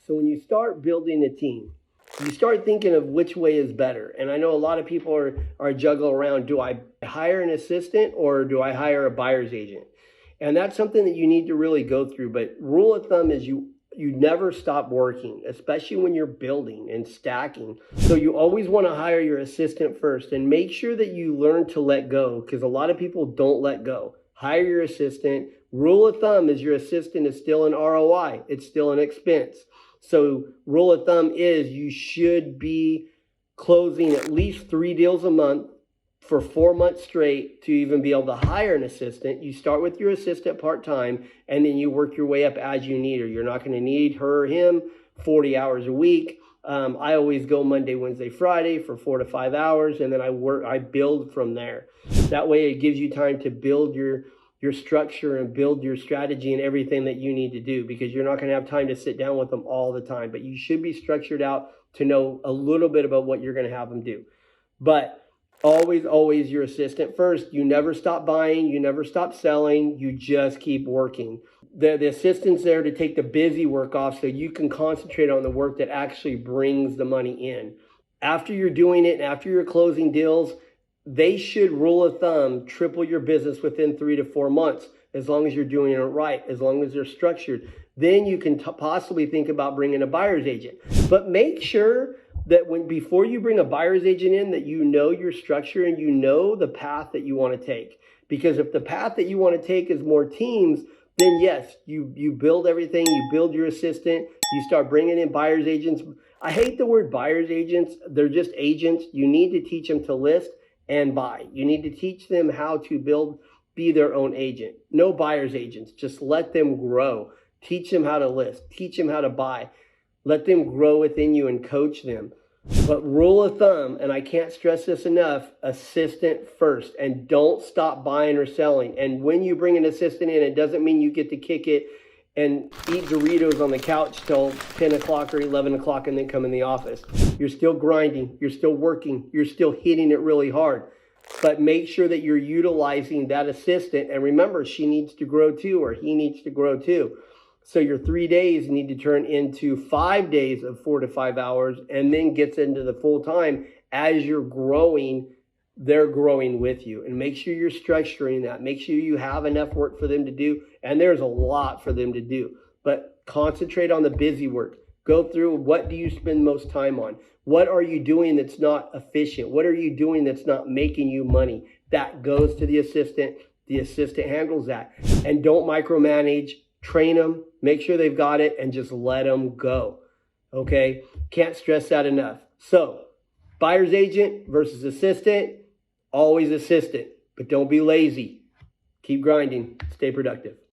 So when you start building a team, you start thinking of which way is better. And I know a lot of people are juggling around. Do I hire an assistant or do I hire a buyer's agent? And that's something that you need to really go through. But rule of thumb is you never stop working, especially when you're building and stacking. So you always want to hire your assistant first and make sure that you learn to let go, because a lot of people don't let go. Hire your assistant. Rule of thumb is your assistant is still an ROI. It's still an expense. So rule of thumb is you should be closing at least 3 deals a month for 4 months straight to even be able to hire an assistant. You start with your assistant part-time, and then you work your way up as you need her. You're not going to need her or him 40 hours a week. I always go Monday, Wednesday, Friday for 4 to 5 hours, and then I build from there. That way it gives you time to build your structure and build your strategy and everything that you need to do, because you're not going to have time to sit down with them all the time. But you should be structured out to know a little bit about what you're going to have them do. But always your assistant first. You never stop buying. You never stop selling. You just keep working. The assistant's there to take the busy work off so you can concentrate on the work that actually brings the money in. After you're doing it, after you're closing deals, they should, rule of thumb, triple your business within 3 to 4 months, as long as you're doing it right, as long as they're structured. Then you can possibly think about bringing a buyer's agent. But make sure that before you bring a buyer's agent in, that you know your structure and you know the path that you want to take. Because if the path that you want to take is more teams, then yes, you build everything, you build your assistant, you start bringing in buyer's agents. I hate the word buyer's agents. They're just agents. You need to teach them to list and buy. You need to teach them how to be their own agent. No buyer's agents. Just let them grow. Teach them how to list. Teach them how to buy. Let them grow within you and coach them. But rule of thumb, and I can't stress this enough, assistant first, and don't stop buying or selling. And when you bring an assistant in, it doesn't mean you get to kick it and eat Doritos on the couch till 10 o'clock or 11 o'clock and then come in the office. You're still grinding. You're still working. You're still hitting it really hard. But make sure that you're utilizing that assistant. And remember, she needs to grow too, or he needs to grow too. So your 3 days need to turn into 5 days of 4 to 5 hours, and then gets into the full time. As you're growing, they're growing with you. And make sure you're structuring that. Make sure you have enough work for them to do. And there's a lot for them to do. But concentrate on the busy work. Go through, what do you spend most time on? What are you doing that's not efficient? What are you doing that's not making you money? That goes to the assistant. The assistant handles that. And don't micromanage. Train them, make sure they've got it, and just let them go. Okay? Can't stress that enough. So, buyer's agent versus assistant, always assistant. But don't be lazy. Keep grinding. Stay productive.